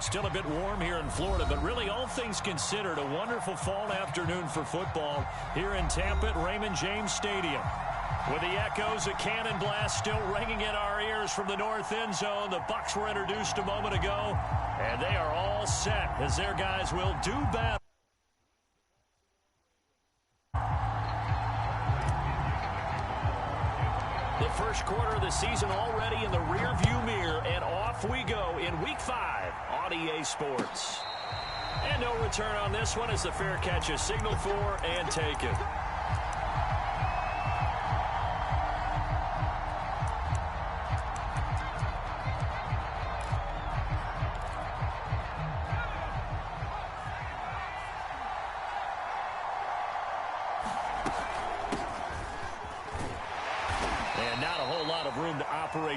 Still a bit warm here in Florida, but really all things considered, a wonderful fall afternoon for football here in Tampa at Raymond James Stadium. With the echoes of cannon blast still ringing in our ears from the north end zone, the Bucs were introduced a moment ago, and they are all set as their guys will do battle. The first quarter of the season already in the rearview mirror, and off we go in Week 5 on EA Sports. And no return on this one as the fair catch is signaled for and taken.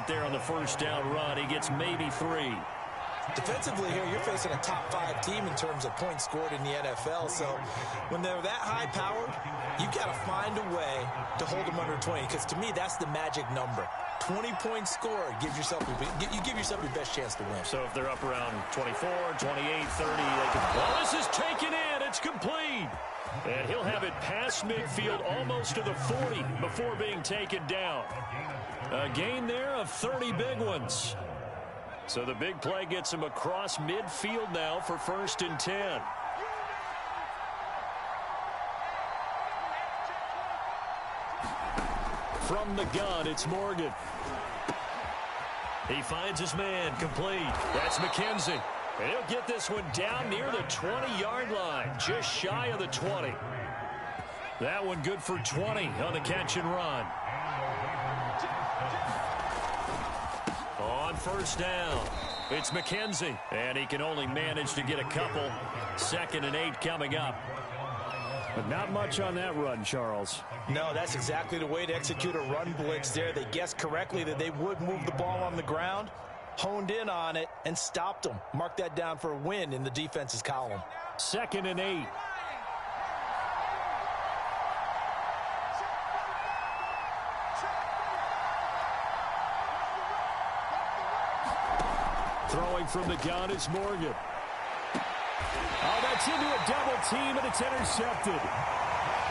There on the first down run. He gets maybe 3. Defensively here, you're facing a top 5 team in terms of points scored in the NFL. So when they're that high powered, you've got to find a way to hold them under 20. Because to me, that's the magic number. 20 points scored. You give yourself your best chance to win. So if they're up around 24, 28, 30, they can... Well, this is taken in. It's complete. And he'll have it past midfield almost to the 40 before being taken down. A gain there of 30 big ones. So the big play gets him across midfield now for 1st and 10. From the gun, it's Morgan. He finds his man, complete. That's McKenzie. And he'll get this one down near the 20-yard line, just shy of the 20. That one good for 20 on the catch and run. On first down, it's McKenzie, and he can only manage to get a couple. 2nd and 8 coming up. But not much on that run, Charles. No, that's exactly the way to execute a run blitz there. They guessed correctly that they would move the ball on the ground, honed in on it, and stopped them. Mark that down for a win in the defense's column. 2nd and 8. Throwing from the gun is Morgan. Oh, that's into a double team, and it's intercepted.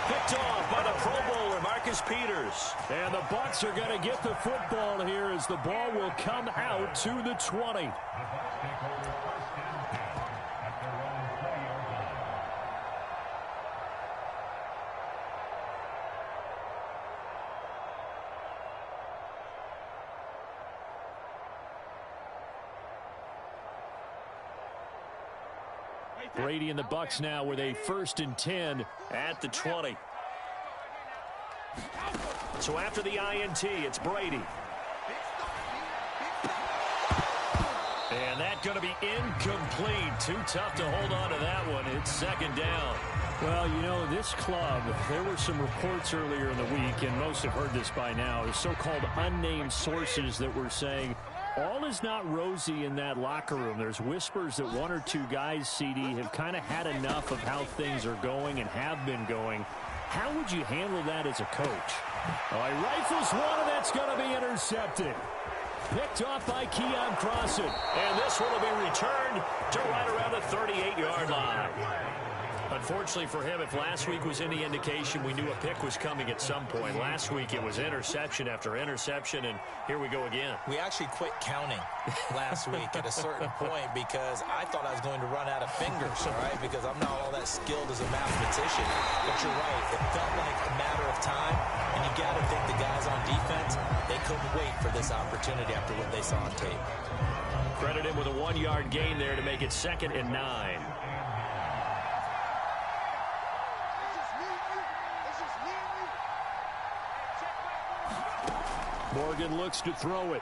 Picked off by the Pro Bowler, Marcus Peters. And the Bucs are going to get the football here as the ball will come out to the 20. Brady and the Bucs now with a 1st and 10 at the 20. So after the INT, it's Brady. And that's going to be incomplete. Too tough to hold on to that one. It's 2nd down. Well, you know, this club, there were some reports earlier in the week, and most have heard this by now, so-called unnamed sources that were saying all is not rosy in that locker room. There's whispers that 1 or 2 guys, CD, have kind of had enough of how things are going and have been going. How would you handle that as a coach? Oh, he rifles one, and that's going to be intercepted. Picked off by Keon Crossan. And this one will be returned to right around the 38-yard line. Unfortunately for him, if last week was any indication, we knew a pick was coming at some point. Last week it was interception after interception, and here we go again. We actually quit counting last week at a certain point because I thought I was going to run out of fingers, all right, because I'm not all that skilled as a mathematician. But you're right, it felt like a matter of time, and you got to think the guys on defense, they couldn't wait for this opportunity after what they saw on tape. Credit him with a 1-yard gain there to make it 2nd and 9. Morgan looks to throw it.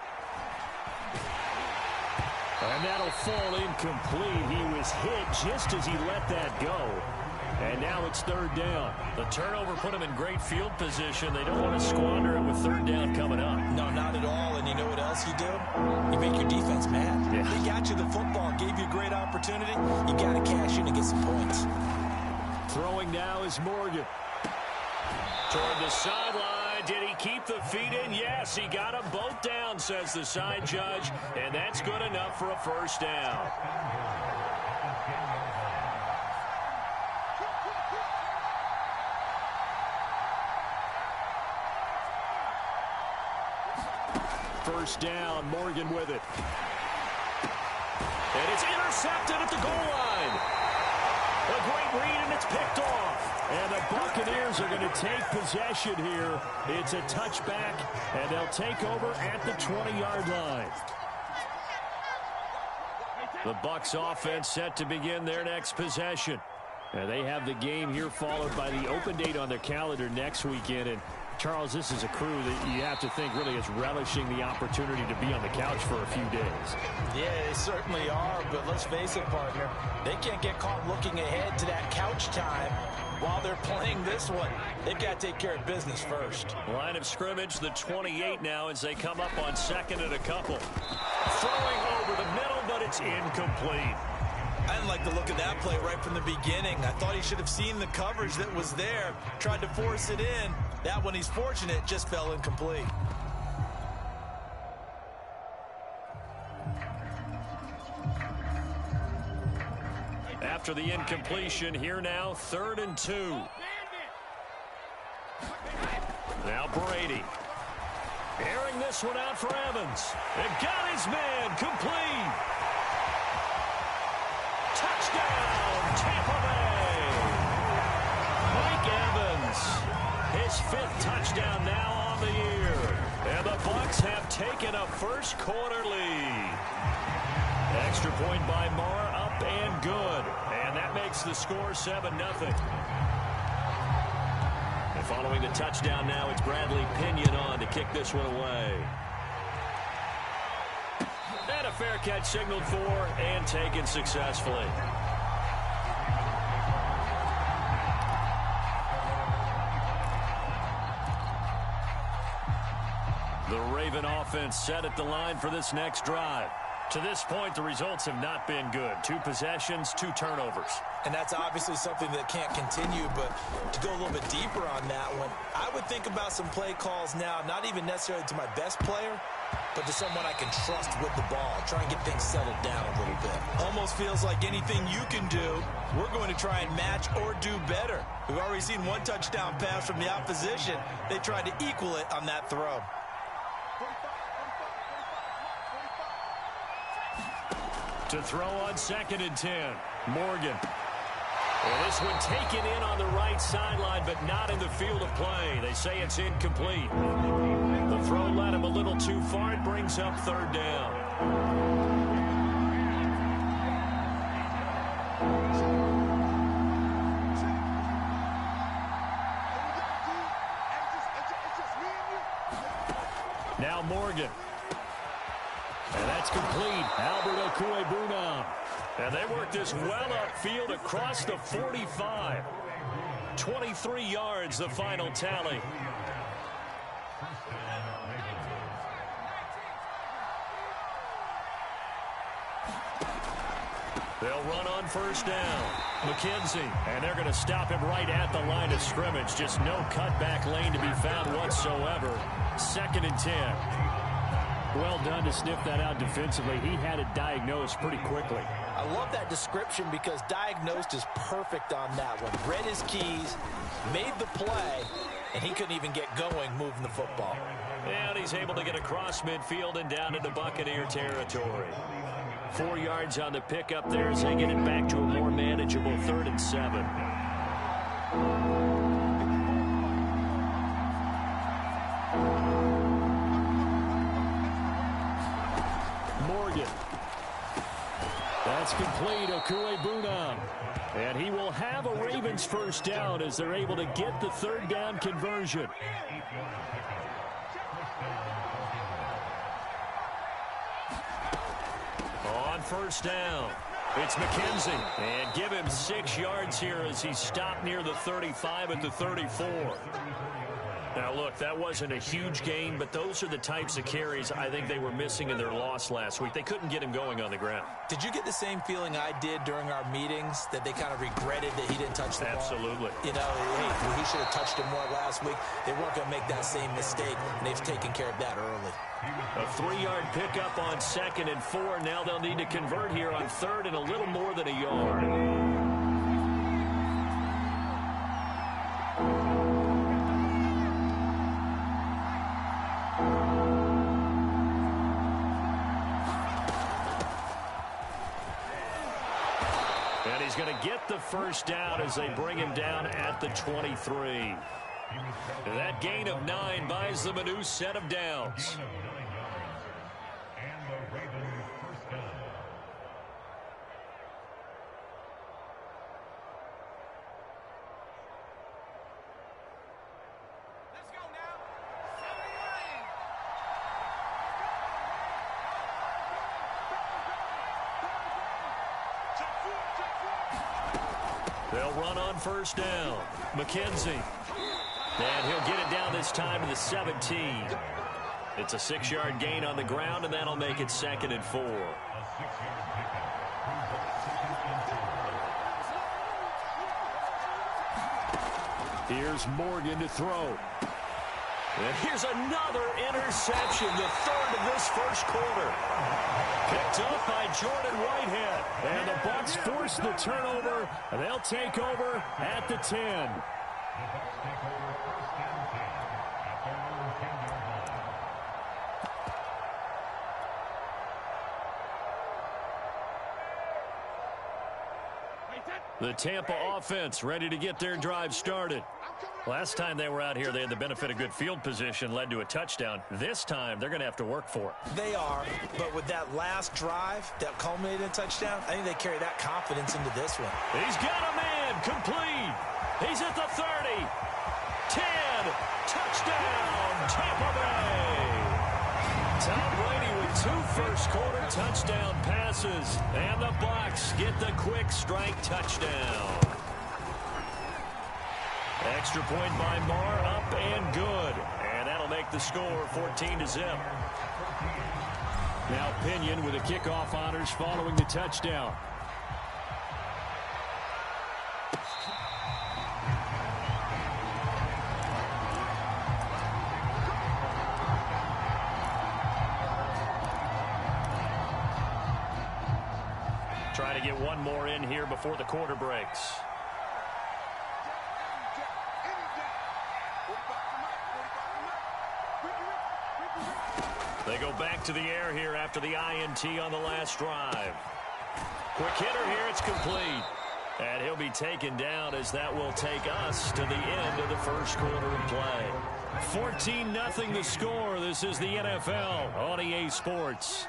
And that'll fall incomplete. He was hit just as he let that go. And now it's 3rd down. The turnover put him in great field position. They don't want to squander it with 3rd down coming up. No, not at all. And you know what else you do? You make your defense mad. Yeah. They got you the football, gave you a great opportunity. You got to cash in and get some points. Throwing now is Morgan. Toward the sideline. Did he keep the feet in? Yes, he got them both down. says the side judge, and that's good enough for a first down. First down, Morgan with it. And it's intercepted at the goal line. A great read, and it's picked off. And the Buccaneers are going to take possession here. It's a touchback, and they'll take over at the 20-yard line. The Bucs offense set to begin their next possession. And they have the game here followed by the open date on their calendar next weekend. And Charles, this is a crew that you have to think really is relishing the opportunity to be on the couch for a few days. Yeah, they certainly are, but let's face it, partner, they can't get caught looking ahead to that couch time while they're playing this one. They've got to take care of business first. Line of scrimmage, the 28 now as they come up on second and a couple. Throwing over the middle, but it's incomplete. I didn't like the look of that play right from the beginning. I thought he should have seen the coverage that was there, tried to force it in. That one, he's fortunate, just fell incomplete. After the incompletion, here now, 3rd and 2. Now Brady. Airing this one out for Evans. And got his man, complete. Touchdown, Tampa Bay. Mike Evans, his 5th touchdown now on the year. And the Bucs have taken a first quarter lead. Extra point by Moore, up and good. And that makes the score 7-0. And following the touchdown now, it's Bradley Pinion on to kick this one away. And a fair catch signaled for and taken successfully. The Raven offense set at the line for this next drive. To this point, the results have not been good. 2 possessions, 2 turnovers. And that's obviously something that can't continue, but to go a little bit deeper on that one, I would think about some play calls now, not even necessarily to my best player, but to someone I can trust with the ball. Try and get things settled down a little bit. Almost feels like anything you can do, we're going to try and match or do better. We've already seen 1 touchdown pass from the opposition. They tried to equal it on that throw. To throw on 2nd and 10. Morgan. Well, this one taken in on the right sideline, but not in the field of play. They say it's incomplete. The throw led him a little too far. It brings up 3rd down. Now Morgan. And that's complete. Albert Okwuegbunam. And they work this well upfield across the 45. 23 yards, the final tally. They'll run on 1st down. McKenzie. And they're going to stop him right at the line of scrimmage. Just no cutback lane to be found whatsoever. 2nd and 10. Well done to sniff that out defensively. He had it diagnosed pretty quickly. I love that description because diagnosed is perfect on that one. Read his keys, made the play, and he couldn't even get going moving the football. And he's able to get across midfield and down into Buccaneer territory. 4 yards on the pickup there as they get it back to a more manageable 3rd and 7. That's complete, Okwuegbunam. And he will have a Ravens first down as they're able to get the 3rd down conversion. On 1st down, it's McKenzie. And give him 6 yards here as he stopped near the 35 at the 34. Now, look, that wasn't a huge gain, but those are the types of carries I think they were missing in their loss last week. They couldn't get him going on the ground. Did you get the same feeling I did during our meetings, that they kind of regretted that he didn't touch the ball? Absolutely. You know, hey, he should have touched it more last week. They weren't going to make that same mistake, and they've taken care of that early. A 3-yard pickup on 2nd and 4. Now they'll need to convert here on 3rd and a little more than a yard. He's going to get the first down as they bring him down at the 23. That gain of 9 buys them a new set of downs. They'll run on first down. McKenzie. And he'll get it down this time to the 17. It's a 6-yard gain on the ground, and that'll make it 2nd and 4. Here's Morgan to throw. And here's another interception, the 3rd of this first quarter. Picked up by Jordan Whitehead. And the Bucs force the turnover. And they'll take over at the 10. The Tampa offense ready to get their drive started. Last time they were out here, they had the benefit of good field position, led to a touchdown. This time, they're going to have to work for it. They are, but with that last drive that culminated in a touchdown, I think they carry that confidence into this one. He's got a man, complete. He's at the 30. 10, touchdown, Tampa Bay. Tom Brady with 2 first-quarter touchdown passes, and the Bucs get the quick strike touchdown. Extra point by Marr, up and good. And that'll make the score 14-0. Now Pinion with the kickoff honors following the touchdown. Trying to get one more in here before the quarter breaks. They go back to the air here after the INT on the last drive. Quick hitter here, it's complete. And he'll be taken down as that will take us to the end of the first quarter of play. 14-0 the score. This is the NFL on EA Sports.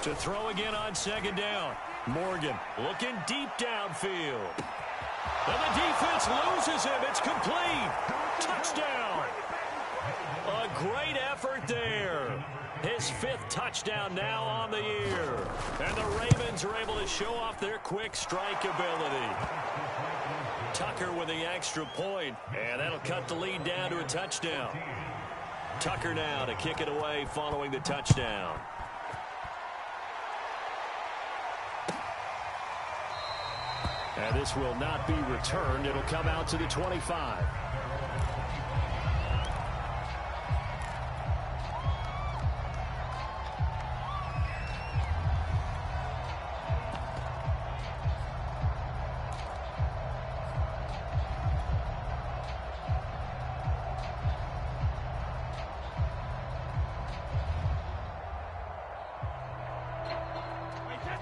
To throw again on 2nd down. Morgan looking deep downfield. And the defense loses him. It's complete. Touchdown. A great effort there. His 5th touchdown now on the year. And the Ravens are able to show off their quick strike ability. Tucker with the extra point. And that'll cut the lead down to a touchdown. Tucker now to kick it away following the touchdown. And this will not be returned. It'll come out to the 25.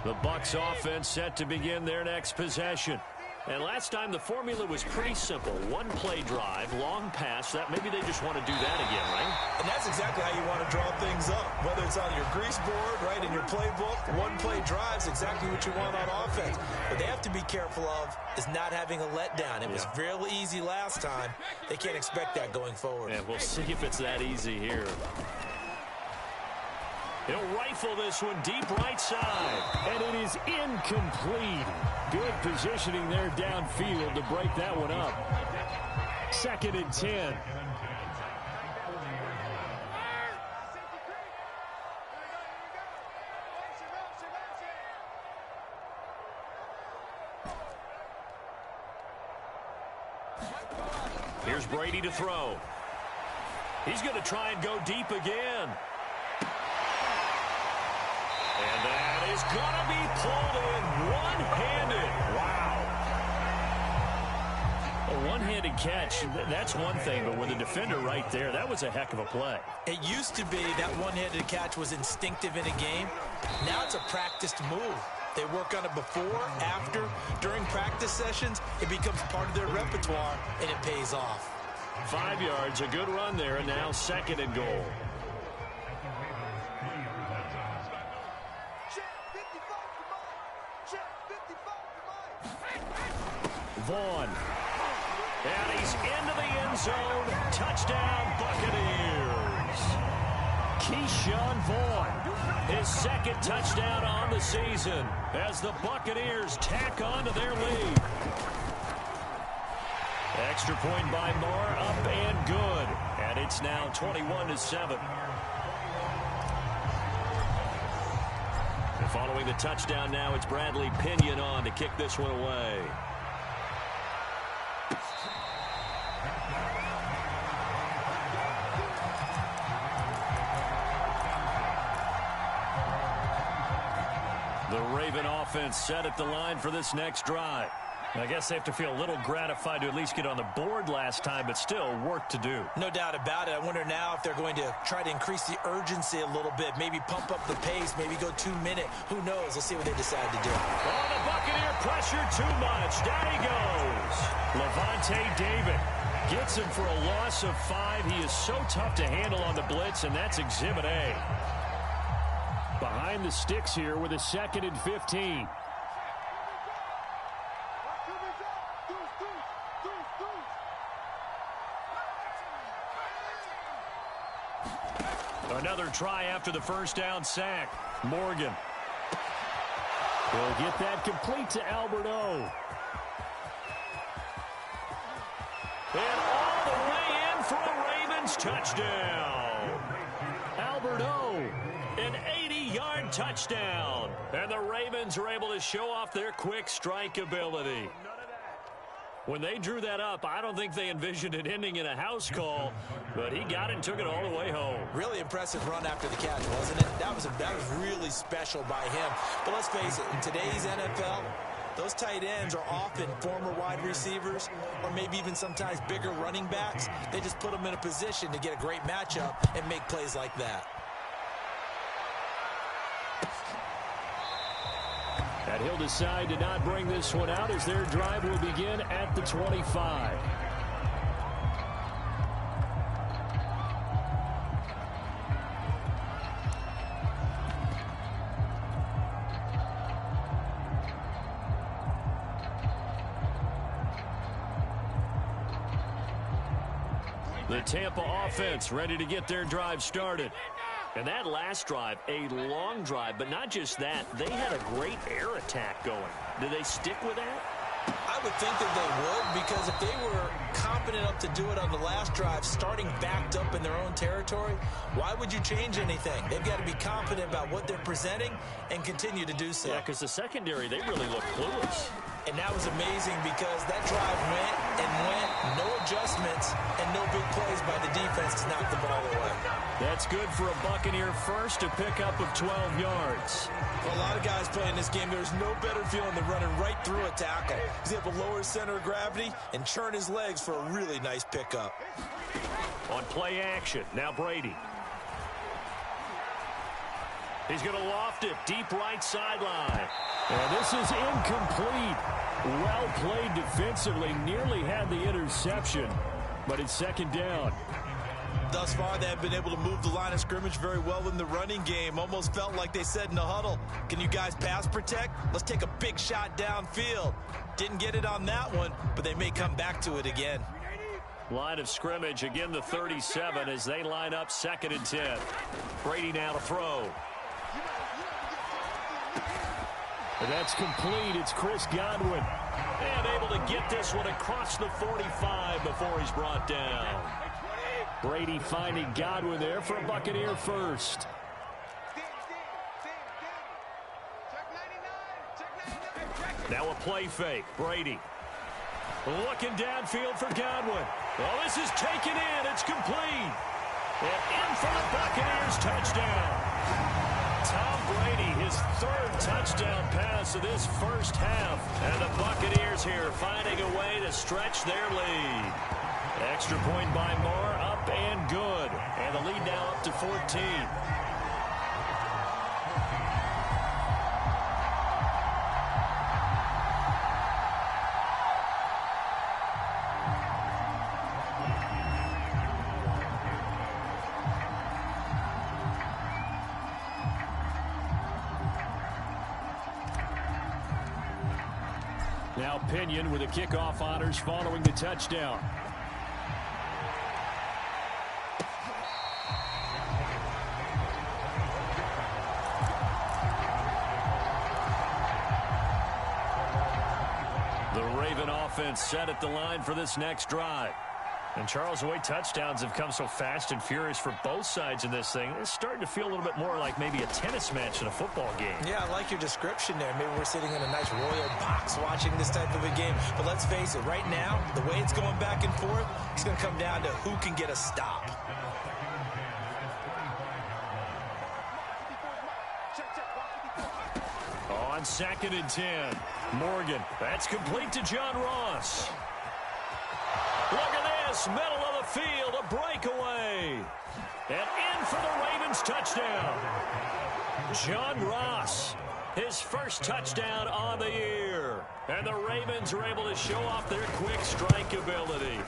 The Bucs offense set to begin their next possession. And last time the formula was pretty simple. 1-play drive, long pass. That maybe they just want to do that again, right? And that's exactly how you want to draw things up. Whether it's on your grease board, right, in your playbook, 1-play drive is exactly what you want on offense. What they have to be careful of is not having a letdown. It was real easy last time. They can't expect that going forward. And we'll see if it's that easy here. He'll rifle this one deep right side. And it is incomplete. Good positioning there downfield to break that one up. 2nd and 10. Here's Brady to throw. He's going to try and go deep again. And that is going to be pulled in one-handed. Wow. A one-handed catch, that's one thing, but with a defender right there, that was a heck of a play. It used to be that one-handed catch was instinctive in a game. Now it's a practiced move. They work on it before, after, during practice sessions. It becomes part of their repertoire, and it pays off. 5 yards, a good run there, and now 2nd and goal. Vaughn. And he's into the end zone. Touchdown, Buccaneers. Keyshawn Vaughn. His 2nd touchdown on the season as the Buccaneers tack on to their lead. Extra point by Moore, up and good. And it's now 21-7. And following the touchdown now, it's Bradley Pinion on to kick this one away. The Raven offense set at the line for this next drive. I guess they have to feel a little gratified to at least get on the board last time, but still work to do. No doubt about it. I wonder now if they're going to try to increase the urgency a little bit, maybe pump up the pace, maybe go 2-minute. Who knows? Let's see what they decide to do. Oh, the Buccaneer pressure too much. Down he goes. Levante David gets him for a loss of 5. He is so tough to handle on the blitz, and that's Exhibit A. Behind the sticks here with a 2nd and 15. Another try after the first down sack. Morgan will get that complete to Albert O. And all the way in for a Ravens touchdown. Albert O, an 80-yard touchdown. And the Ravens are able to show off their quick strike ability. When they drew that up, I don't think they envisioned it ending in a house call, but he got it and took it all the way home. Really impressive run after the catch, wasn't it? That was really special by him. But let's face it, in today's NFL, those tight ends are often former wide receivers or maybe even sometimes bigger running backs. They just put them in a position to get a great matchup and make plays like that. And he'll decide to not bring this one out as their drive will begin at the 25. The Tampa offense ready to get their drive started. And that last drive, a long drive, but not just that. They had a great air attack going. Do they stick with that? I would think that they would, because if they were confident enough to do it on the last drive, starting backed up in their own territory, why would you change anything? They've got to be confident about what they're presenting and continue to do so. Yeah, because the secondary, they really look clueless. And that was amazing because that drive went and went, no adjustments, and no big plays by the defense to knock the ball away. That's good for a Buccaneer first, a pickup of 12 yards. For a lot of guys playing this game, there's no better feeling than running right through a tackle. He's able to lower his center of gravity and churn his legs for a really nice pickup. On play action, now Brady. He's going to loft it deep right sideline. And this is incomplete. Well played defensively. Nearly had the interception, but it's second down. Thus far, they have been able to move the line of scrimmage very well in the running game. Almost felt like they said in the huddle, can you guys pass protect? Let's take a big shot downfield. Didn't get it on that one, but they may come back to it again. Line of scrimmage, again the 37 as they line up 2nd and 10. Brady now to throw. And that's complete. It's Chris Godwin. And able to get this one across the 45 before he's brought down. Brady finding Godwin there for a Buccaneer first. Now a play fake. Brady looking downfield for Godwin. Well, this is taken in. It's complete. And in for the Buccaneers touchdown. Tom Brady, his third touchdown pass of this first half. And the Buccaneers here finding a way to stretch their lead. Extra point by Moore, up and good. And the lead now up to 14. Now Pinion with the kickoff honors following the touchdown. The Raven offense set at the line for this next drive. And Charles, the way touchdowns have come so fast and furious for both sides in this thing, it's starting to feel a little bit more like maybe a tennis match in a football game. Yeah, I like your description there. Maybe we're sitting in a nice royal box watching this type of a game. But let's face it, right now, the way it's going back and forth, it's going to come down to who can get a stop. On 2nd and 10, Morgan. That's complete to John Ross. Look at this, middle of the field, a breakaway. And in for the Ravens touchdown. John Ross, his first touchdown on the year. And the Ravens are able to show off their quick strike ability.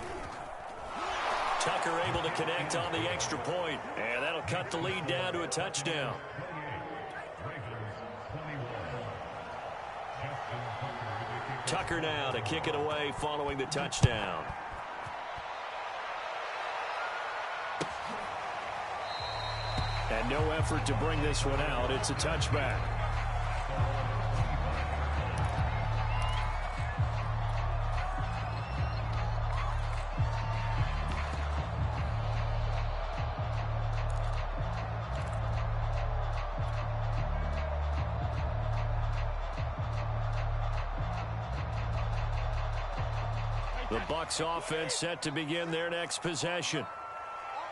Tucker able to connect on the extra point. And that'll cut the lead down to a touchdown. Tucker now to kick it away following the touchdown. And no effort to bring this one out. It's a touchback. The Bucs offense set to begin their next possession.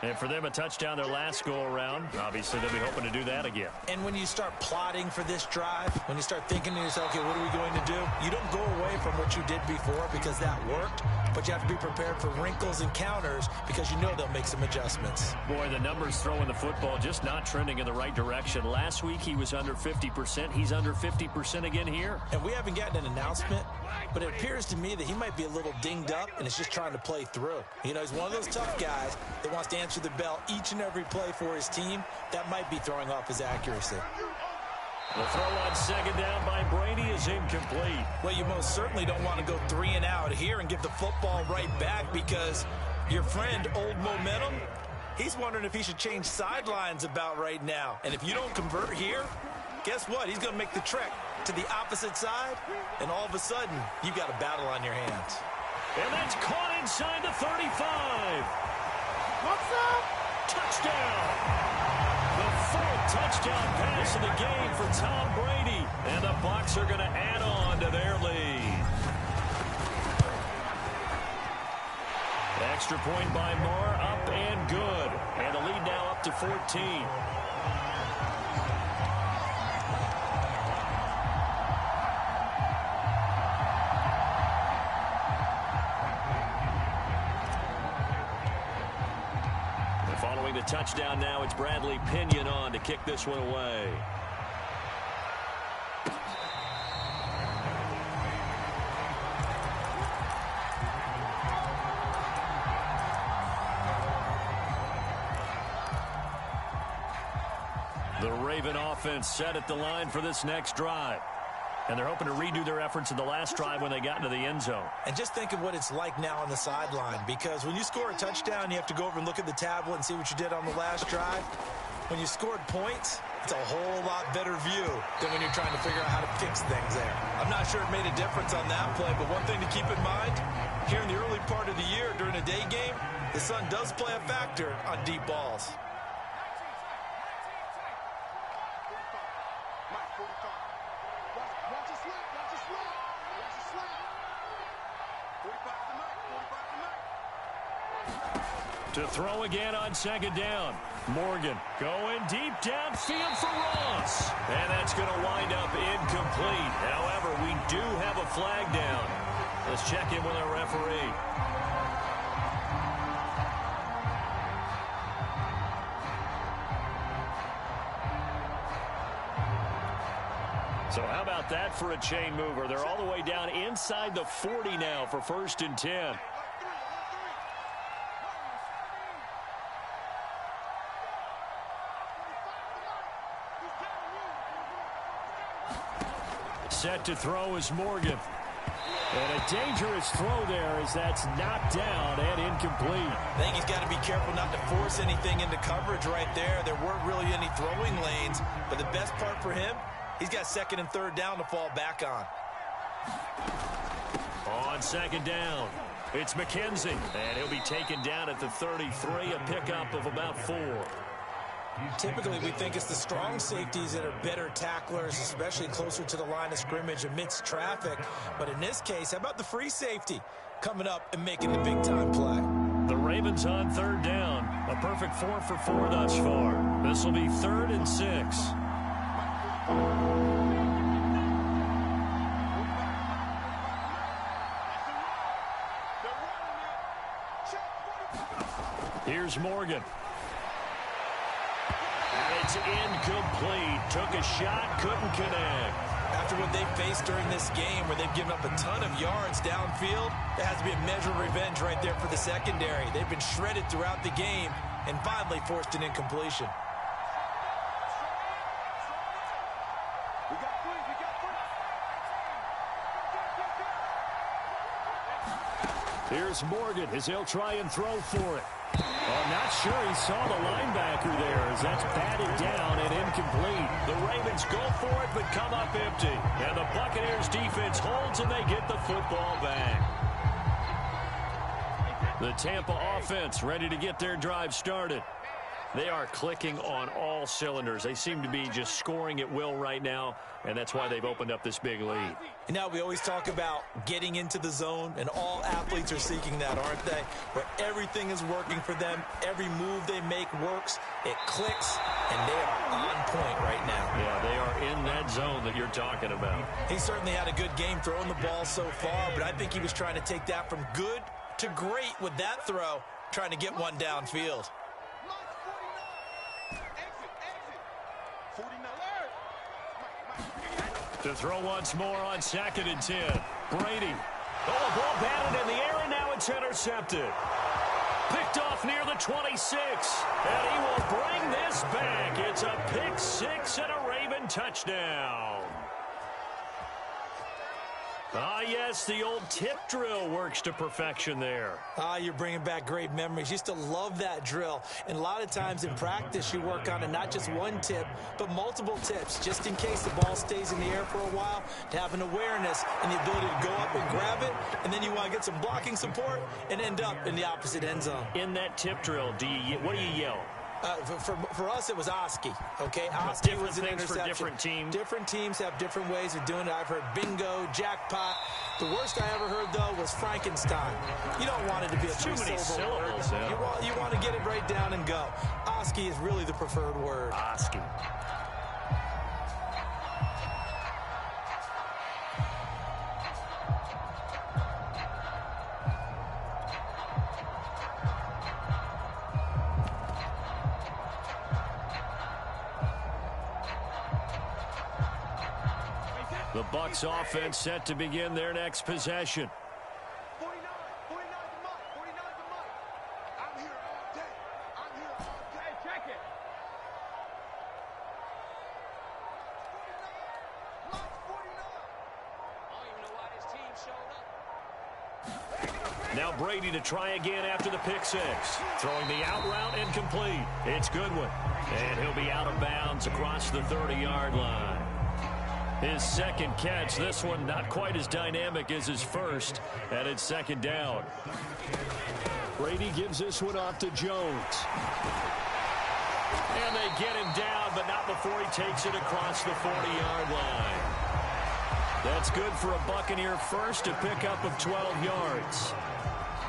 And for them, a touchdown their last go-around. Obviously, they'll be hoping to do that again. And when you start plotting for this drive, when you start thinking to yourself, okay, what are we going to do? You don't go away from what you did before because that worked, but you have to be prepared for wrinkles and counters because you know they'll make some adjustments. Boy, the numbers throwing the football just not trending in the right direction. Last week, he was under 50%. He's under 50% again here. And we haven't gotten an announcement, but it appears to me that he might be a little dinged up and is just trying to play through. You know, he's one of those tough guys that wants to answer the bell each and every play for his team. That might be throwing off his accuracy. The throw on 2nd down by Brady is incomplete. Well, you most certainly don't want to go 3 and out here and give the football right back because your friend, Old Momentum, he's wondering if he should change sidelines about right now. And if you don't convert here, guess what? He's going to make the trek to the opposite side, and all of a sudden, you've got a battle on your hands. And that's caught inside the 35. What's up? Touchdown. The 4th touchdown pass of the game for Tom Brady. And the Bucs are going to add on to their lead. Extra point by Moore, up and good. And the lead now up to 14. Following the touchdown now, it's Bradley Pinion on to kick this one away. The Raven offense set at the line for this next drive. And they're hoping to redo their efforts in the last drive when they got into the end zone. And just think of what it's like now on the sideline, because when you score a touchdown, you have to go over and look at the tablet and see what you did on the last drive. When you scored points, It's a whole lot better view than when you're trying to figure out how to fix things there. I'm not sure it made a difference on that play, but one thing to keep in mind, here in the early part of the year during a day game, the sun does play a factor on deep balls. To throw again on second down. Morgan going deep downfield for Ross. And that's going to wind up incomplete. However, we do have a flag down. Let's check in with our referee. So how about that for a chain mover? They're all the way down inside the 40 now for 1st and 10. Set to throw is Morgan. And a dangerous throw there as that's knocked down and incomplete. I think he's got to be careful not to force anything into coverage right there. There weren't really any throwing lanes, but the best part for him, he's got 2nd and 3rd down to fall back on. On 2nd down, it's McKenzie, and he'll be taken down at the 33, a pickup of about 4. Typically, we think it's the strong safeties that are better tacklers, especially closer to the line of scrimmage amidst traffic. But in this case, how about the free safety coming up and making the big-time play? The Ravens on 3rd down. A perfect 4 for 4 thus far. This will be 3rd and 6. Here's Morgan. And it's incomplete. Took a shot, couldn't connect. After what they faced during this game where they've given up a ton of yards downfield, there has to be a measure of revenge right there for the secondary. They've been shredded throughout the game and finally forced an incompletion. Here's Morgan as he'll try and throw for it. I'm not sure he saw the linebacker there as that's batted down and incomplete. The Ravens go for it but come up empty. And the Buccaneers defense holds and they get the football back. The Tampa offense ready to get their drive started. They are clicking on all cylinders. They seem to be just scoring at will right now, and that's why they've opened up this big lead. And now we always talk about getting into the zone, and all athletes are seeking that, aren't they? Where everything is working for them. Every move they make works. It clicks, and they are on point right now. Yeah, they are in that zone that you're talking about. He certainly had a good game throwing the ball so far, but I think he was trying to take that from good to great with that throw, trying to get one downfield. To throw once more on 2nd and 10. Brady. Oh, the ball batted in the air, and now it's intercepted. Picked off near the 26. And he will bring this back. It's a pick 6 and a Raven touchdown. Ah, yes, the old tip drill works to perfection there. Ah, you're bringing back great memories. Used to love that drill. And a lot of times in practice, you work on it, not just one tip, but multiple tips, just in case the ball stays in the air for a while, to have an awareness and the ability to go up and grab it, and then you want to get some blocking support and end up in the opposite end zone. In that tip drill, what do you yell? For us, it was Oski, okay? Oski was an interception. For different teams. Different teams have different ways of doing it. I've heard bingo, jackpot. The worst I ever heard, though, was Frankenstein. You don't want it to be a three-syllable word. Yeah. You want to get it right down and go. Oski is really the preferred word. Oski. The Bucs offense set to begin their next possession. 49 the month. 49 the month. I'm here all day. I'm here all day. Hey, check it. 49. 49. I don't even know why this team showed up. Now Brady to try again after the pick six. Throwing the out route and complete. It's Goodwin. And he'll be out of bounds across the 30-yard line. His second catch, this one not quite as dynamic as his first, and it's second down. Brady gives this one off to Jones. And they get him down, but not before he takes it across the 40-yard line. That's good for a Buccaneer first, a pickup of 12 yards.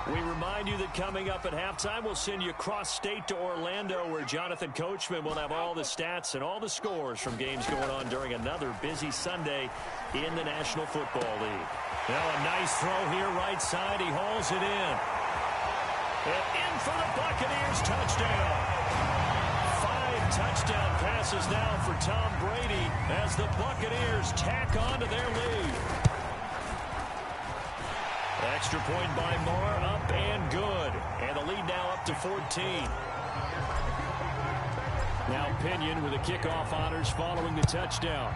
We remind you that coming up at halftime, we'll send you cross-state to Orlando, where Jonathan Coachman will have all the stats and all the scores from games going on during another busy Sunday in the National Football League. Now a nice throw here right side. He hauls it in. And in for the Buccaneers touchdown. 5 touchdown passes now for Tom Brady as the Buccaneers tack on to their lead. Extra point by Moore, up and good. And the lead now up to 14. Now Pinion with the kickoff honors following the touchdown.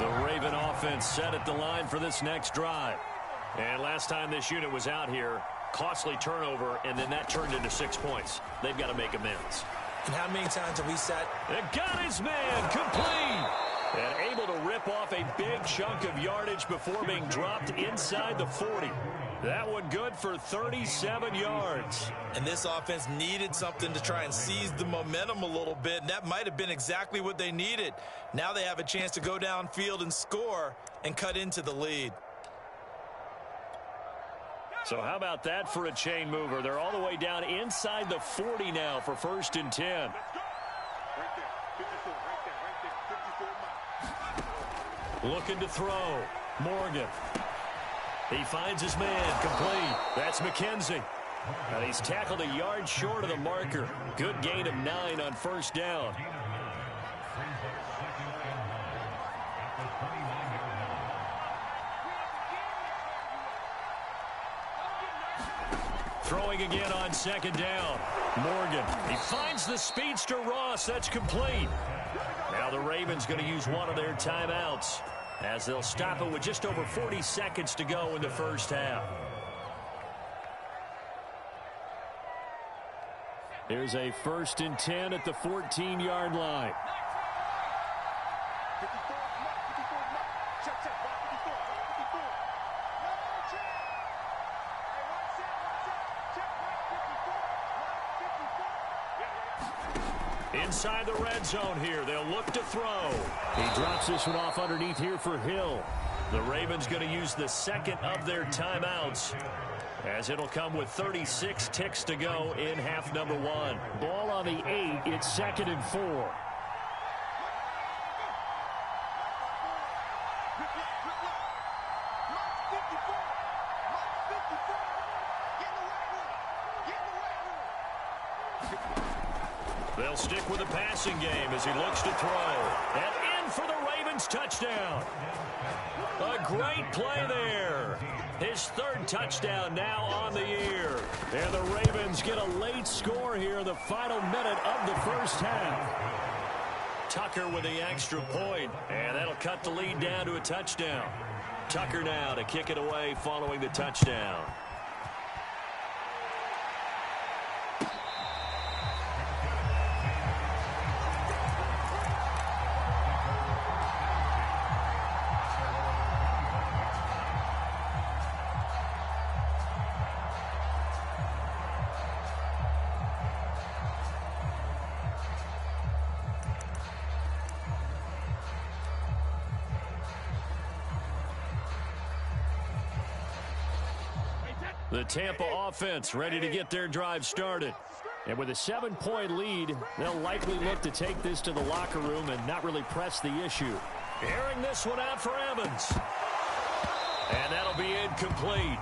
The Raven offense set at the line for this next drive. And last time this unit was out here, costly turnover, and then that turned into 6 points. They've got to make amends. And how many times have we said? And got his man complete. And able to rip off a big chunk of yardage before being dropped inside the 40. That one good for 37 yards. And this offense needed something to try and seize the momentum a little bit, and that might have been exactly what they needed. Now they have a chance to go downfield and score and cut into the lead. So how about that for a chain mover? They're all the way down inside the 40 now for 1st and 10. Right there. 54, right there, 54 miles. Looking to throw. Morgan. He finds his man complete. That's McKenzie. And he's tackled a yard short of the marker. Good gain of 9 on 1st down. Throwing again on 2nd down. Morgan. He finds the speedster Ross. That's complete. Now the Ravens going to use one of their timeouts, as they'll stop it with just over 40 seconds to go in the first half. Here's a 1st and 10 at the 14-yard line. 54, 54, check, 54, 54. No check. Hey, one set, check, 54. Inside the red zone here. They'll look to throw. He drops this one off underneath here for Hill. The Ravens going to use the second of their timeouts, as it'll come with 36 ticks to go in half number 1. Ball on the 8. It's 2nd and 4. They'll stick with the passing game as he looks to throw. And in for the Ravens touchdown. A great play there. His 3rd touchdown now on the year. And the Ravens get a late score here in the final minute of the first half. Tucker with the extra point, and that'll cut the lead down to a touchdown. Tucker now to kick it away following the touchdown. The Tampa offense ready to get their drive started. And with a 7-point lead, they'll likely look to take this to the locker room and not really press the issue. Airing this one out for Evans. And that'll be incomplete.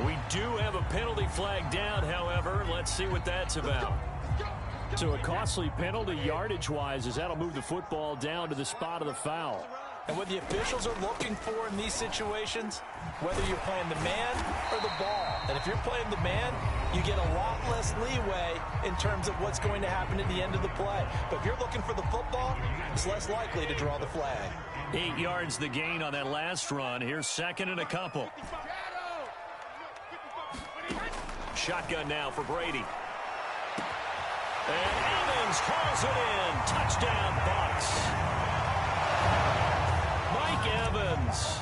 We do have a penalty flag down, however. Let's see what that's about. So a costly penalty yardage-wise, as that'll move the football down to the spot of the foul. And what the officials are looking for in these situations, whether you're playing the man or the ball. And if you're playing the man, you get a lot less leeway in terms of what's going to happen at the end of the play. But if you're looking for the football, it's less likely to draw the flag. 8 yards the gain on that last run. Here's second and a couple. Shotgun now for Brady. And Evans hauls it in. Touchdown, Bucs. Mike Evans,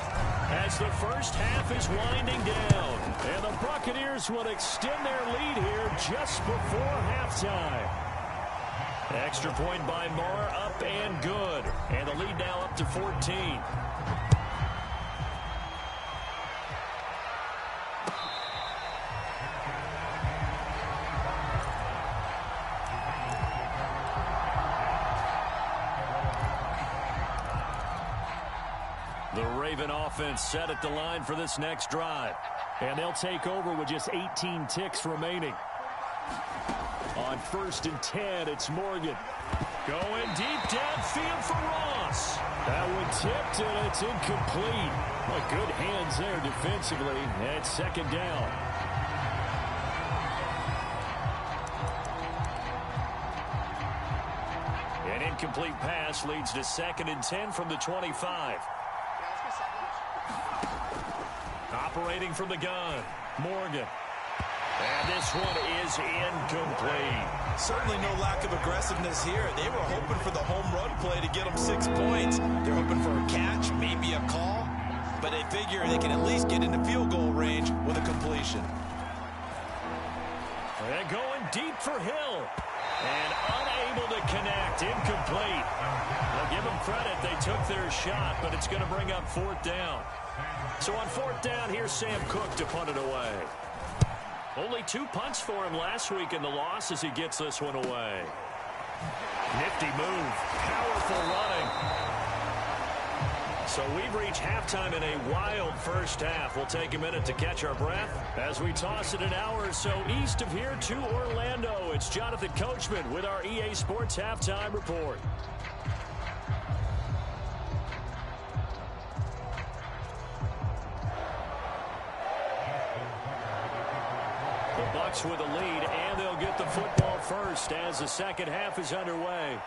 as the first half is winding down. And the Buccaneers will extend their lead here just before halftime. Extra point by Moore, up and good. And the lead now up to 14. The Raven offense set at the line for this next drive. And they'll take over with just 18 ticks remaining. On 1st and 10, it's Morgan. Going deep downfield for Ross. That one tipped, and it's incomplete. Well, good hands there defensively. And second down. An incomplete pass leads to 2nd and 10 from the 25. Operating from the gun, Morgan. And this one is incomplete. Certainly no lack of aggressiveness here. They were hoping for the home run play to get them 6 points. They're hoping for a catch, maybe a call. But they figure they can at least get into field goal range with a completion. They're going deep for Hill. And unable to connect. Incomplete. Well, give them credit. They took their shot, but it's going to bring up 4th down. So on 4th down, here's Sam Cook to punt it away. Only 2 punts for him last week in the loss as he gets this one away. Nifty move. Powerful running. So we've reached halftime in a wild first half. We'll take a minute to catch our breath as we toss it an hour or so east of here to Orlando. It's Jonathan Coachman with our EA Sports Halftime Report. The Bucs with a lead, and they'll get the football first as the second half is underway.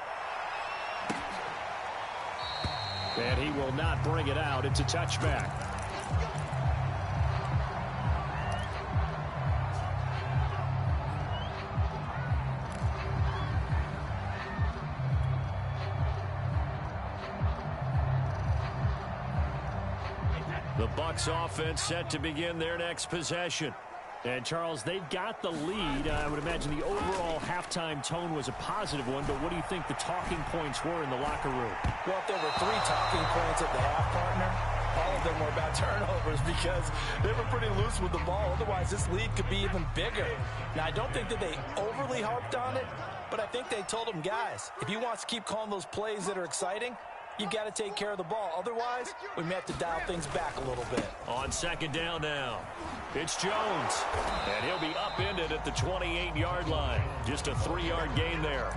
And he will not bring it out. It's a touchback. The Bucs offense set to begin their next possession. And, Charles, they've got the lead. I would imagine the overall halftime tone was a positive one, but what do you think the talking points were in the locker room? Well, if there were 3 talking points at the half, partner, all of them were about turnovers because they were pretty loose with the ball. Otherwise, this lead could be even bigger. Now, I don't think that they overly harped on it, but I think they told them, guys, if you want to keep calling those plays that are exciting, you've got to take care of the ball. Otherwise, we may have to dial things back a little bit. On second down now, it's Jones. And he'll be upended at the 28-yard line. Just a 3-yard gain there.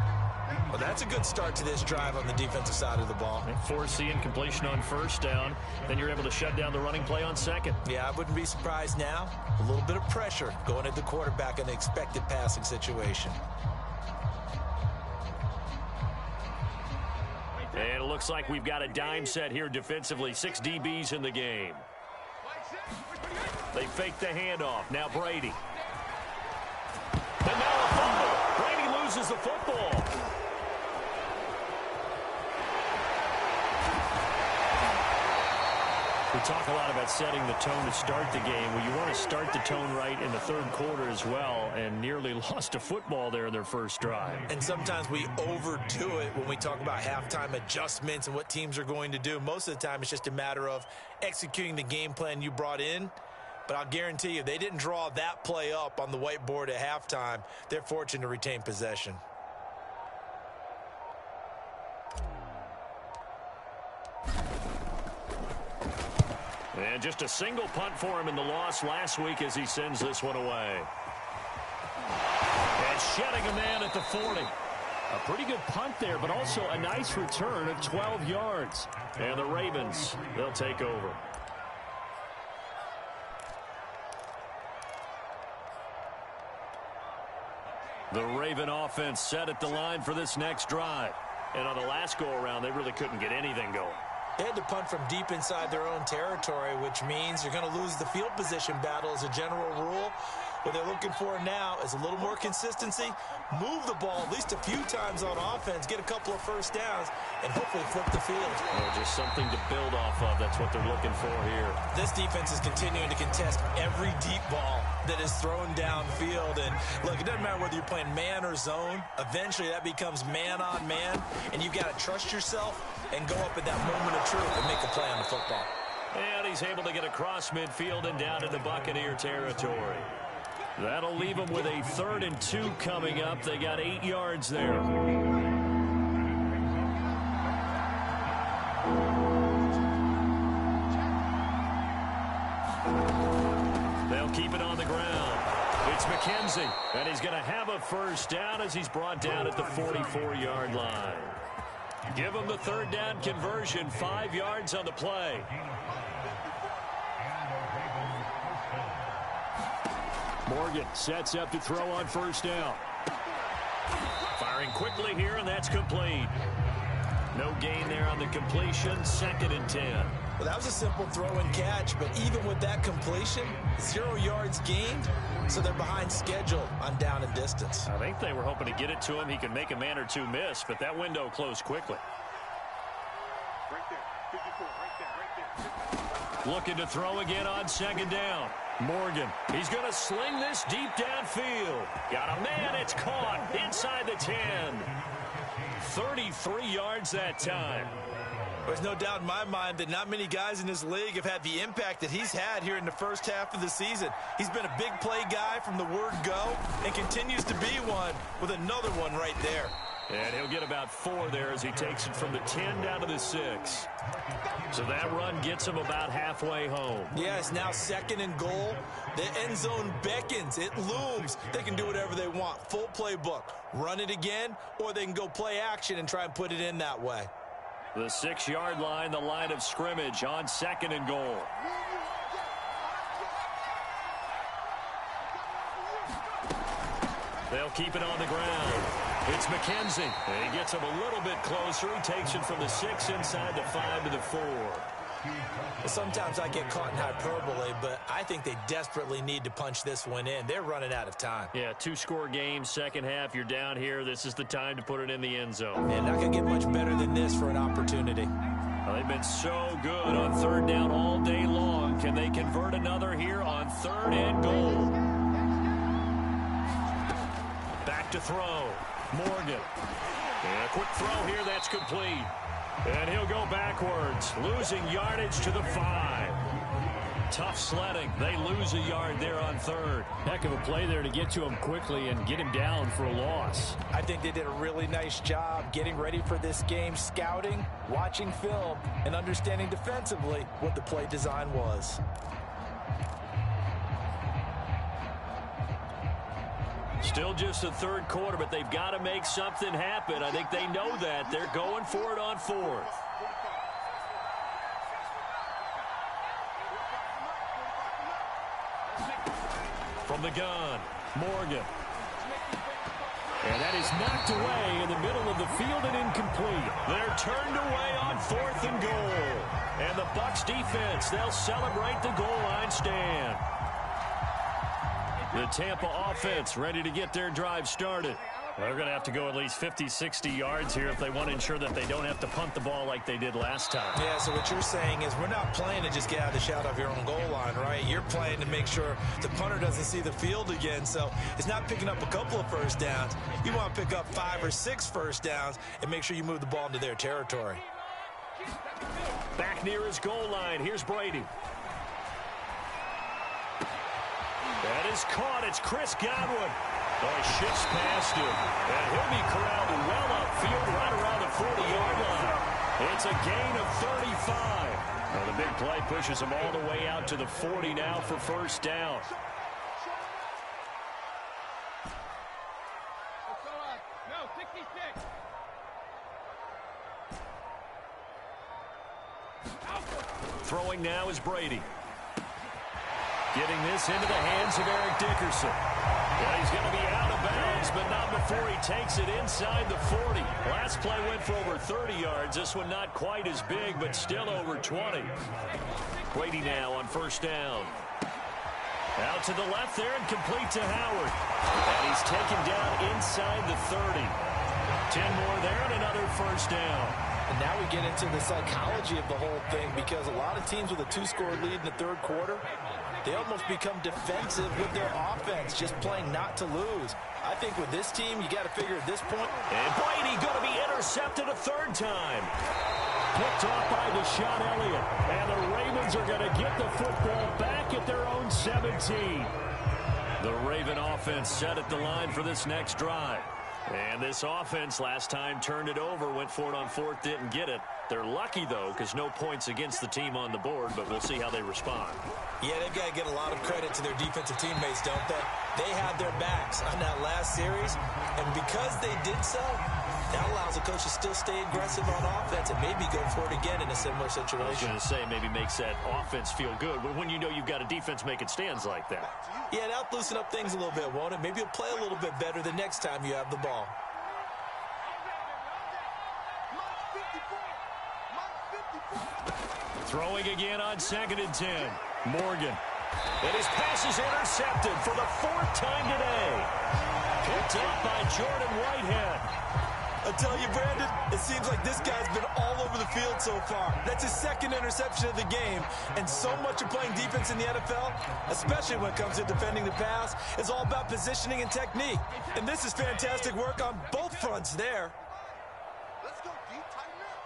Well, that's a good start to this drive on the defensive side of the ball. They force the incompletion on first down. Then you're able to shut down the running play on second. Yeah, I wouldn't be surprised now. A little bit of pressure going at the quarterback in an expected passing situation. And it looks like we've got a dime set here defensively. 6 DBs in the game. They fake the handoff. Now Brady. And now a fumble. Brady loses the football. We talk a lot about setting the tone to start the game. Well, you want to start the tone right in the third quarter as well, and nearly lost a football there in their first drive. And sometimes we overdo it when we talk about halftime adjustments and what teams are going to do. Most of the time, it's just a matter of executing the game plan you brought in. But I'll guarantee you, they didn't draw that play up on the whiteboard at halftime. They're fortunate to retain possession. And just a single punt for him in the loss last week as he sends this one away. And shedding a man at the 40. A pretty good punt there, but also a nice return of 12 yards. And the Ravens, they'll take over. The Raven offense set at the line for this next drive. And on the last go-around, they really couldn't get anything going. They had to punt from deep inside their own territory, which means you're going to lose the field position battle as a general rule. What they're looking for now is a little more consistency, move the ball at least a few times on offense, get a couple of first downs, and hopefully flip the field. Well, just something to build off of. That's what they're looking for here. This defense is continuing to contest every deep ball that is thrown downfield. And, look, it doesn't matter whether you're playing man or zone. Eventually, that becomes man on man, and you've got to trust yourself and go up at that moment of truth and make a play on the football. And he's able to get across midfield and down into Buccaneer territory. That'll leave them with a 3rd and 2 coming up. They got 8 yards there. They'll keep it on the ground. It's McKenzie, and he's going to have a first down as he's brought down at the 44-yard line. Give him the 3rd down conversion, 5 yards on the play. Morgan sets up to throw on first down. Firing quickly here, and that's complete. No gain there on the completion, 2nd and 10. Well, that was a simple throw and catch, but even with that completion, 0 yards gained, so they're behind schedule on down and distance. I think they were hoping to get it to him. He could make a man or two miss, but that window closed quickly. Right there. 54, right there. Looking to throw again on 2nd down. Morgan, he's going to sling this deep downfield. Got a man, it's caught inside the 10. 33 yards that time. There's no doubt in my mind that not many guys in this league have had the impact that he's had here in the first half of the season. He's been a big play guy from the word go and continues to be one with another one right there. And he'll get about 4 there as he takes it from the 10 down to the 6. So that run gets him about halfway home. Yeah, it's now 2nd and goal. The end zone beckons. It looms. They can do whatever they want. Full playbook. Run it again, or they can go play action and try and put it in that way. The 6-yard line, the line of scrimmage on 2nd and goal. They'll keep it on the ground. It's McKenzie. And he gets him a little bit closer. He takes it from the 6 inside the 5 to the 4. Well, sometimes I get caught in hyperbole, but I think they desperately need to punch this one in. They're running out of time. Yeah, 2-score game, second half. You're down here. This is the time to put it in the end zone. And not going to get much better than this for an opportunity. Well, they've been so good on 3rd down all day long. Can they convert another here on 3rd and goal? Back to throw. Morgan. And a quick throw here. That's complete. And he'll go backwards, losing yardage to the 5. Tough sledding. They lose a yard there on 3rd. Heck of a play there to get to him quickly and get him down for a loss. I think they did a really nice job getting ready for this game, scouting, watching film, and understanding defensively what the play design was. Still just the 3rd quarter, but they've got to make something happen. I think they know that. They're going for it on 4th. From the gun, Morgan. And that is knocked away in the middle of the field and incomplete. They're turned away on 4th and goal. And the Bucs defense, they'll celebrate the goal line stand. The Tampa offense ready to get their drive started. They're going to have to go at least 50, 60 yards here if they want to ensure that they don't have to punt the ball like they did last time. Yeah, so what you're saying is we're not playing to just get out of the shadow of your own goal line, right? You're playing to make sure the punter doesn't see the field again. So it's not picking up a couple of first downs. You want to pick up 5 or 6 first downs and make sure you move the ball into their territory. Back near his goal line. Here's Brady. That is caught. It's Chris Godwin. Oh, he shifts past him. And he'll be corralled well upfield right around the 40-yard line. It's a gain of 35. Well, the big play pushes him all the way out to the 40 now for first down. No, 60 Throwing now is Brady. Getting this into the hands of Eric Dickerson. Well, he's going to be out of bounds, but not before he takes it inside the 40. Last play went for over 30 yards. This one not quite as big, but still over 20. Brady now on first down. Out to the left there and complete to Howard. And he's taken down inside the 30. 10 more there and another first down. And now we get into the psychology of the whole thing, because a lot of teams with a two-score lead in the third quarter, they almost become defensive with their offense, just playing not to lose. I think with this team, you got to figure at this point. And Brady going to be intercepted a third time. Picked off by Deshaun Elliott. And the Ravens are going to get the football back at their own 17. The Raven offense set at the line for this next drive. And this offense last time turned it over, went for it on fourth, didn't get it. They're lucky, though, because no points against the team on the board, but we'll see how they respond. Yeah, they've got to get a lot of credit to their defensive teammates, don't they? They had their backs on that last series, and because they did so, that allows the coach to still stay aggressive on offense and maybe go for it again in a similar situation. I was going to say, maybe makes that offense feel good, but when you know you've got a defense making stands like that. Yeah, that'll loosen up things a little bit, won't it? Maybe you'll play a little bit better the next time you have the ball. Throwing again on 2nd and 10. Morgan. And his pass is intercepted for the fourth time today. Picked up by Jordan Whitehead. I tell you, Brandon, it seems like this guy's been all over the field so far. That's his second interception of the game. And so much of playing defense in the NFL, especially when it comes to defending the pass, is all about positioning and technique. And this is fantastic work on both fronts there. Let's go deep, tighten up.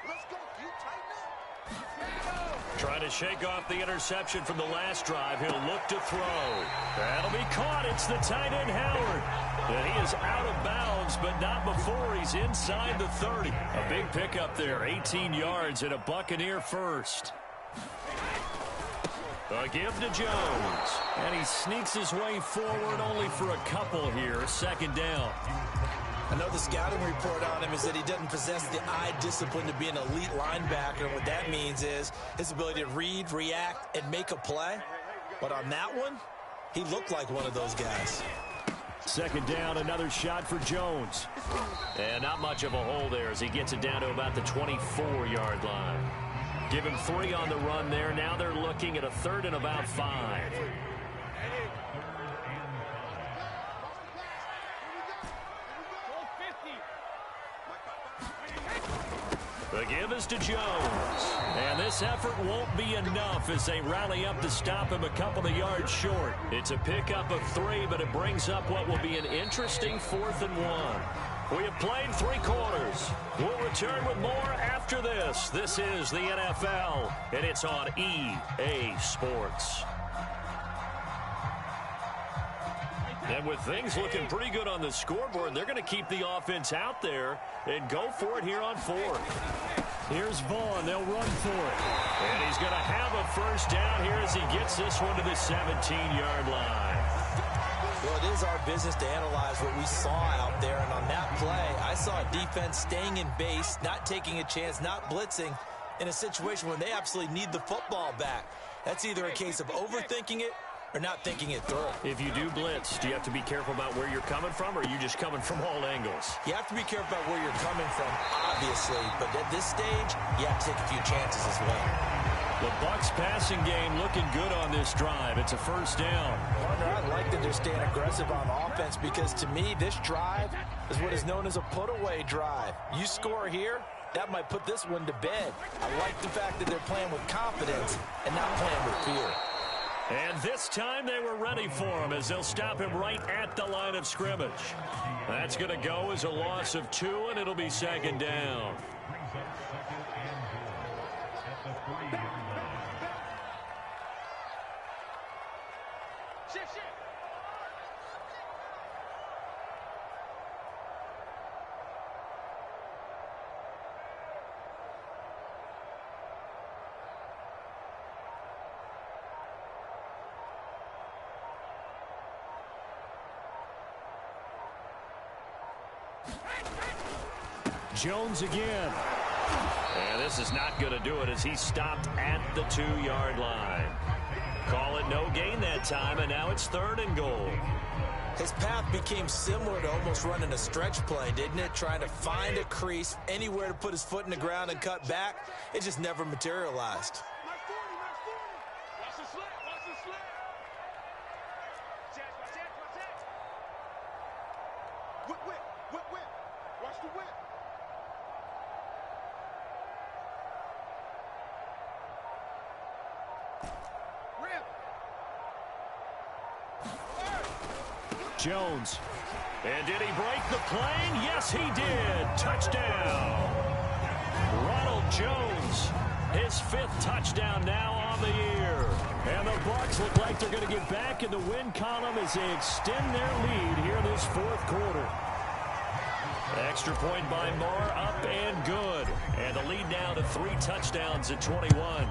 Let's go deep, tighten up. Trying to shake off the interception from the last drive. He'll look to throw. That'll be caught. It's the tight end, Howard. And he is out of bounds, but not before he's inside the 30. A big pickup there, 18 yards and a Buccaneer first. A give to Jones. And he sneaks his way forward only for a couple here. 2nd down. I know the scouting report on him is that he doesn't possess the eye discipline to be an elite linebacker. And what that means is his ability to read, react, and make a play. But on that one, he looked like one of those guys. 2nd down, another shot for Jones. And not much of a hole there as he gets it down to about the 24-yard line. Give him 3 on the run there. Now they're looking at a 3rd and about 5. The give is to Jones. And this effort won't be enough as they rally up to stop him a couple of yards short. It's a pickup of 3, but it brings up what will be an interesting 4th and 1. We have played 3 quarters. We'll return with more after this. This is the NFL, and it's on EA Sports. And with things looking pretty good on the scoreboard, they're going to keep the offense out there and go for it here on 4th. Here's Vaughn. They'll run for it. And he's going to have a first down here as he gets this one to the 17-yard line. Well, it is our business to analyze what we saw out there. And on that play, I saw a defense staying in base, not taking a chance, not blitzing in a situation where they absolutely need the football back. That's either a case of overthinking it or not thinking it through. If you do blitz, do you have to be careful about where you're coming from, or are you just coming from all angles? You have to be careful about where you're coming from, obviously. But at this stage, you have to take a few chances as well. The Bucs passing game looking good on this drive. It's a first down. Partner, I like that they're staying aggressive on offense because, to me, this drive is what is known as a put-away drive. You score here, that might put this one to bed. I like the fact that they're playing with confidence and not playing with fear. And this time they were ready for him as they'll stop him right at the line of scrimmage. That's going to go as a loss of 2, and it'll be 2nd down. Jones again. And this is not going to do it as he stopped at the 2-yard line. Call it no gain that time, and now it's 3rd and goal. His path became similar to almost running a stretch play, didn't it? Trying to find a crease, anywhere to put his foot in the ground and cut back. It just never materialized. Mark 40, Mark 40. Watch the slip, watch the slip. Watch that, watch that. Whip, whip, whip, whip. Watch the whip. Rip. Jones. And did he break the plane? Yes, he did. Touchdown. Ronald Jones, his 5th touchdown now on the year. And the Bucs look like they're going to get back in the win column as they extend their lead here in this 4th quarter. Extra point by Moore, up and good. And the lead now to 3 touchdowns at 21.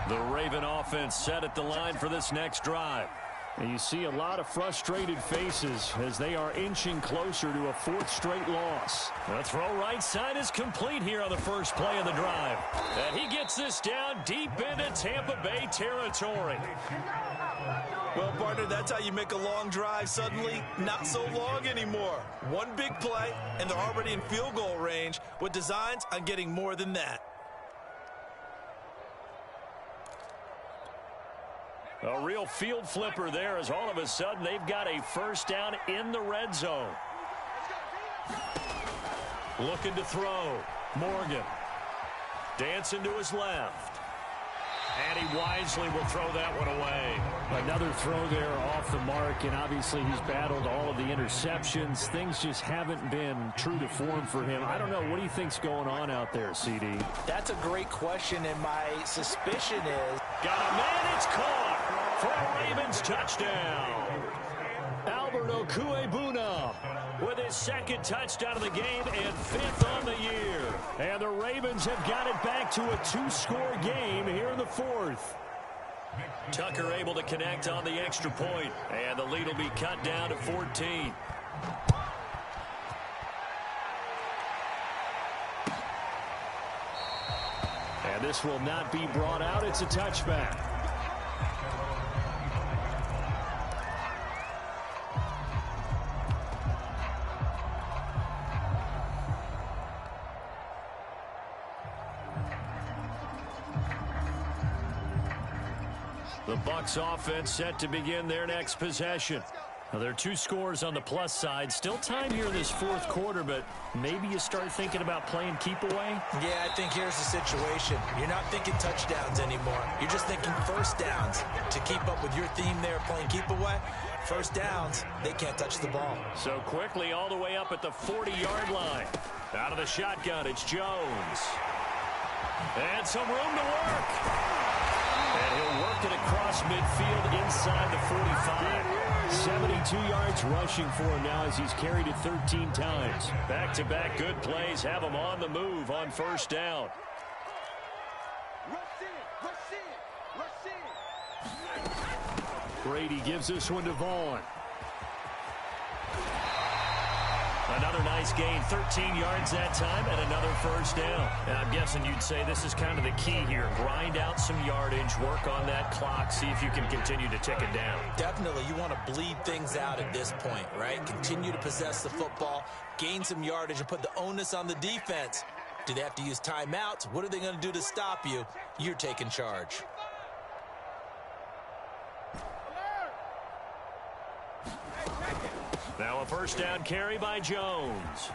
The Raven offense set at the line for this next drive. And you see a lot of frustrated faces as they are inching closer to a 4th straight loss. The throw right side is complete here on the first play of the drive. And he gets this down deep into Tampa Bay territory. Well, partner, that's how you make a long drive suddenly not so long anymore. One big play, and they're already in field goal range with designs on getting more than that. A real field flipper there as all of a sudden they've got a first down in the red zone. Looking to throw. Morgan. Dancing to his left. And he wisely will throw that one away. Another throw there off the mark, and obviously he's battled all of the interceptions. Things just haven't been true to form for him. I don't know. What do you think's going on out there, CD? That's a great question, and my suspicion is... Got a man, it's caught for a Ravens touchdown. Albert Okuebuna with his 2nd touchdown of the game and 5th on the year. And the Ravens have got it back to a 2-score game here in the 4th. Tucker able to connect on the extra point, and the lead will be cut down to 14. And this will not be brought out. It's a touchback. The Bucs offense set to begin their next possession. Now, there are 2 scores on the plus side. Still time here in this 4th quarter, but maybe you start thinking about playing keep away? Yeah, I think here's the situation. You're not thinking touchdowns anymore. You're just thinking first downs. To keep up with your theme there, playing keep away, first downs, they can't touch the ball. So quickly all the way up at the 40-yard line. Out of the shotgun, it's Jones. And some room to work. And he'll work it across midfield inside the 45. 72 yards rushing for him now as he's carried it 13 times. Back-to-back good plays have him on the move on first down. Brady gives this one to Vaughn. Another nice gain, 13 yards that time, and another first down. And I'm guessing you'd say this is kind of the key here. Grind out some yardage, work on that clock, see if you can continue to tick it down. Definitely, you want to bleed things out at this point, right? Continue to possess the football, gain some yardage, and put the onus on the defense. Do they have to use timeouts? What are they going to do to stop you? You're taking charge. Now a first down carry by Jones.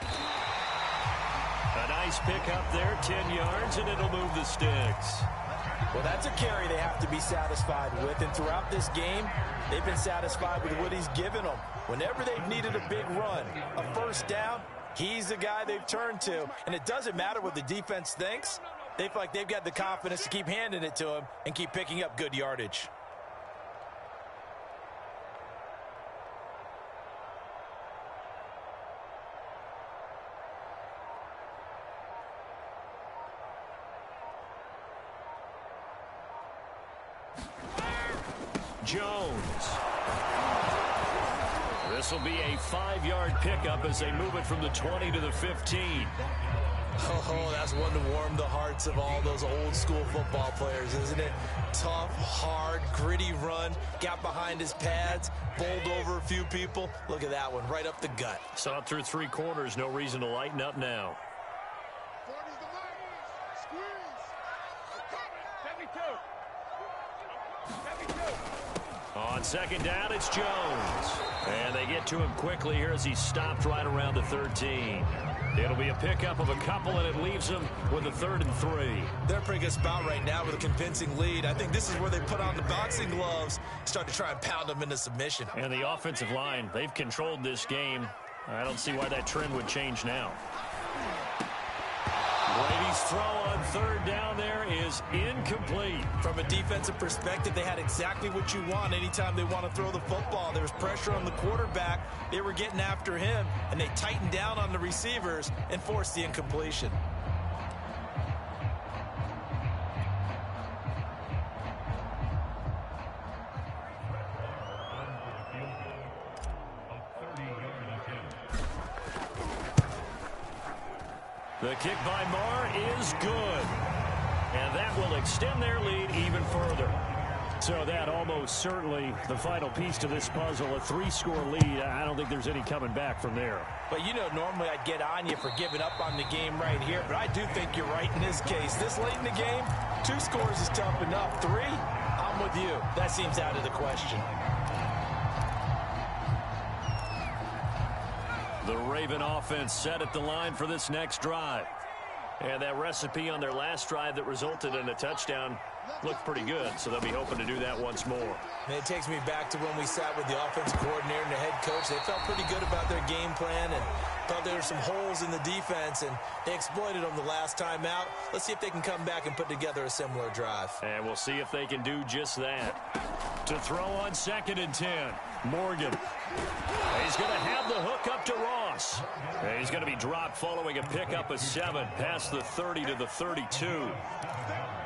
A nice pickup there, 10 yards, and it'll move the sticks. Well, that's a carry they have to be satisfied with, and throughout this game, they've been satisfied with what he's given them. Whenever they've needed a big run, a first down, he's the guy they've turned to, and it doesn't matter what the defense thinks. They feel like they've got the confidence to keep handing it to him and keep picking up good yardage. Jones. This will be a 5-yard pickup as they move it from the 20 to the 15. Oh, that's one to warm the hearts of all those old school football players, isn't it? Tough, hard, gritty run, got behind his pads, bowled over a few people. Look at that one, right up the gut. Saw it through 3 quarters, no reason to lighten up now. 40's the mark. Squeeze. 72. On second down, it's Jones. And they get to him quickly here as he stopped right around the 13. It'll be a pickup of a couple, and it leaves them with a 3rd and 3. They're a pretty good spot right now with a convincing lead. I think this is where they put on the boxing gloves, start to try and pound them into submission. And the offensive line, they've controlled this game. I don't see why that trend would change now. Brady's throw on 3rd down there is incomplete. From a defensive perspective, they had exactly what you want anytime they want to throw the football. There was pressure on the quarterback. They were getting after him, and they tightened down on the receivers and forced the incompletion. The kick by Marr is good. And that will extend their lead even further. So that almost certainly the final piece to this puzzle, a 3-score lead. I don't think there's any coming back from there. But, you know, normally I'd get on you for giving up on the game right here. But I do think you're right in this case. This late in the game, 2 scores is tough enough. 3, I'm with you. That seems out of the question. The Raven offense set at the line for this next drive. And that recipe on their last drive that resulted in a touchdown looked pretty good, so they'll be hoping to do that once more. And it takes me back to when we sat with the offensive coordinator and the head coach. They felt pretty good about their game plan and felt there were some holes in the defense, and they exploited them the last time out. Let's see if they can come back and put together a similar drive. And we'll see if they can do just that. To throw on 2nd and 10, Morgan. He's going to have the hook up to Ross. And he's going to be dropped following a pickup of 7 past the 30 to the 32.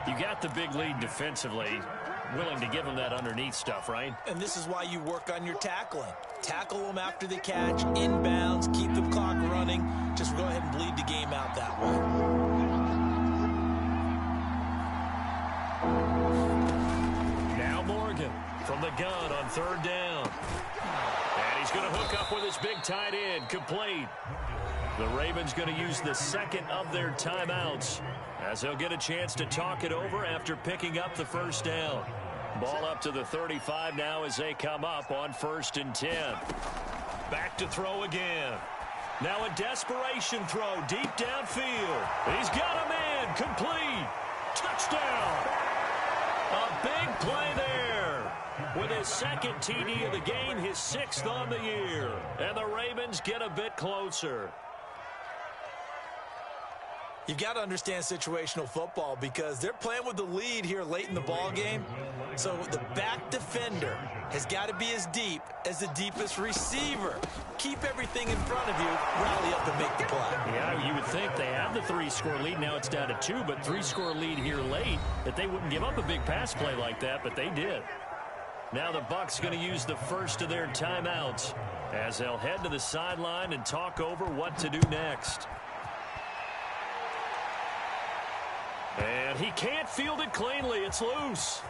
You got the big lead defensively. Willing to give them that underneath stuff, right? And this is why you work on your tackling. Tackle them after the catch, inbounds, keep the clock running. Just go ahead and bleed the game out that way. Now Morgan from the gun on 3rd down. And he's going to hook up with his big tight end, complete. The Ravens going to use the 2nd of their timeouts as they'll get a chance to talk it over after picking up the 1st down. Ball up to the 35 now as they come up on 1st and 10. Back to throw again. Now a desperation throw deep downfield. He's got a man, complete. Touchdown. A big play there. With his 2nd TD of the game, his 6th on the year. And the Ravens get a bit closer. You've got to understand situational football because they're playing with the lead here late in the ball game. So the back defender has got to be as deep as the deepest receiver. Keep everything in front of you, rally up and make the play. Yeah, you would think they have the 3-score lead. Now it's down to 2, but 3-score lead here late that they wouldn't give up a big pass play like that, but they did. Now the Bucs going to use the 1st of their timeouts as they'll head to the sideline and talk over what to do next. And he can't field it cleanly. It's loose.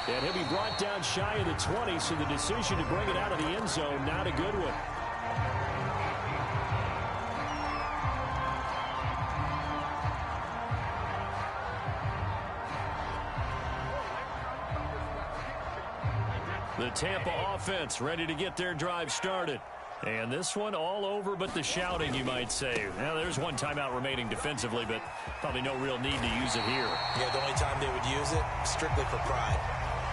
And he'll be brought down shy of the 20, so the decision to bring it out of the end zone, not a good one. The Tampa offense ready to get their drive started. And this one all over but the shouting, you might say. Now, there's one timeout remaining defensively, but probably no real need to use it here. Yeah, the only time they would use it, strictly for pride.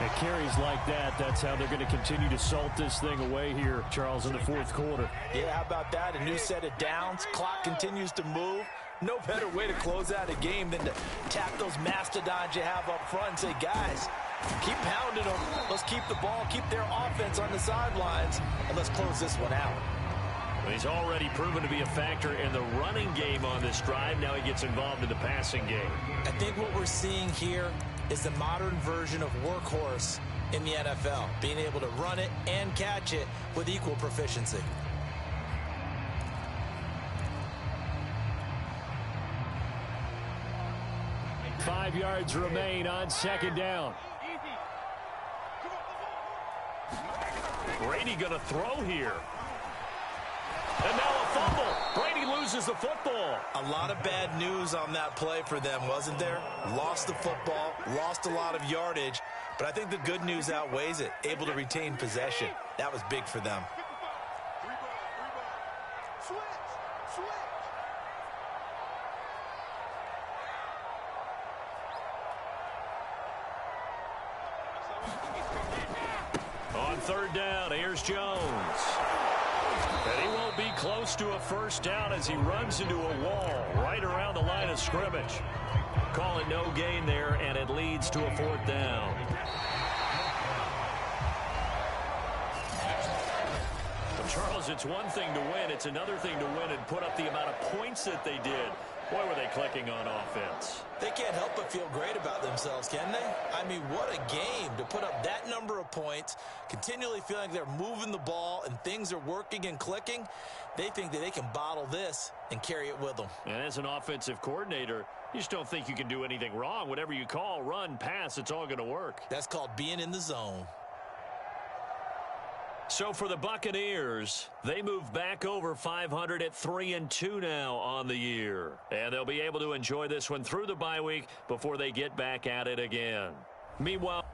At carries like that, that's how they're going to continue to salt this thing away here, Charles, in the 4th quarter. Yeah, how about that? A new set of downs. Clock continues to move. No better way to close out a game than to tap those mastodons you have up front and say, guys, keep pounding them. Let's keep the ball, keep their offense on the sidelines, and let's close this one out. Well, he's already proven to be a factor in the running game on this drive. Now he gets involved in the passing game. I think what we're seeing here is the modern version of workhorse in the NFL, being able to run it and catch it with equal proficiency. Five yards remain on second down. Brady going to throw here. And now a fumble. Brady loses the football. A lot of bad news on that play for them, wasn't there? Lost the football, lost a lot of yardage, but I think the good news outweighs it. Able to retain possession. That was big for them. On third down, here's Jones. And he won't be close to a first down as he runs into a wall right around the line of scrimmage. Call it no gain there, and it leads to a fourth down. Well, Charles, it's one thing to win. It's another thing to win and put up the amount of points that they did. Boy, were they clicking on offense. They can't help but feel great about themselves, can they? I mean, what a game to put up that number of points, continually feeling like they're moving the ball and things are working and clicking. They think that they can bottle this and carry it with them. And as an offensive coordinator, you just don't think you can do anything wrong. Whatever you call, run, pass, it's all going to work. That's called being in the zone. So for the Buccaneers, they move back over 500 at 3-2 now on the year. And they'll be able to enjoy this one through the bye week before they get back at it again. Meanwhile,